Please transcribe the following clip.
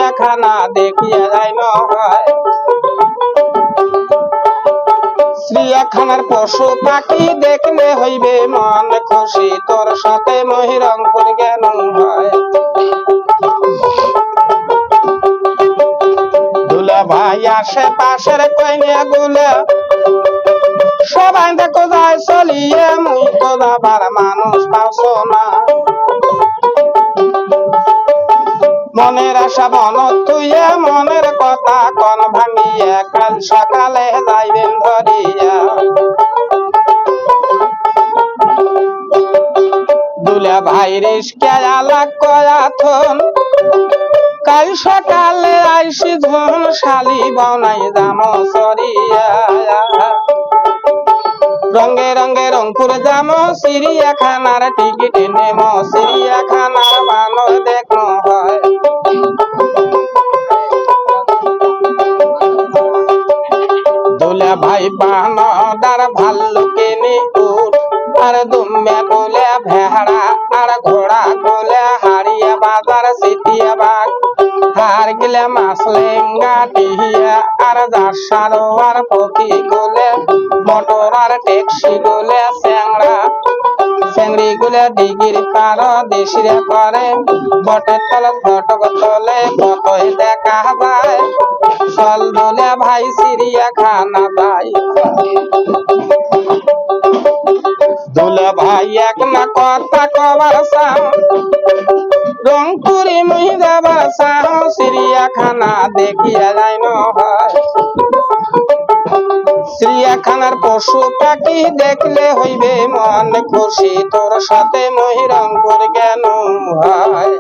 চিড়িয়াখানা দেখিয়া যাই হয়। চিড়িয়াখানার পশু পাখি দেখলে হইবে মন খুশি, তোর সাথে মহিরংপুর গেল হয়। দুলা ভাই আসে পাশের কইনে গুলা সবাই দেখো যায় চলিয়ে, মুই তো যাবার মানুষ পাস না। মনের আশা মন তুইয়া, মনের কথা কন ভাঙিয়া, কাল সকালে যাইবেন ধরিয়া। দুলা ভাই রিস্কা আলাক কয়াথন, কাল সকালে আইসি ধন, শালি বানাই যাম সরিয়া। রঙে রঙে রংপুর যাম, চিড়িয়াখানার টিকিট নেম, চিড়িয়াখানার বানর দেখো হয়। দুলা ভাই বানর ভাল্লুকে নি উঠ, আর দুম্বে বলে ভেড়া, আর ঘোড়া বলে হারিয়া বাজার সিটিয়া বাঘ, হার গেলে মাছ লেঙ্গা টিহিয়া, আর যার সারোয়ার পকি গুলে মোটর আর ট্যাক্সি গুলে চ্যাংড়া, চ্যাংড়ি গুলে ডিগির পার দেশিরা করে, বটের তলে ঘটক তলে কতই দেখা যায়। চল দুলা ভাই চিড়িয়াখানা যাই। দুলা ভাই এক না কথা কবার চাও, রংপুরে মুই যাবার চাও, চিড়িয়াখানা দেখিয়া যাই হয়। চিড়িয়াখানার পশু পাখি দেখলে হইবে মন খুশি, তোর সাথে মহিরংপুর গেল হয়।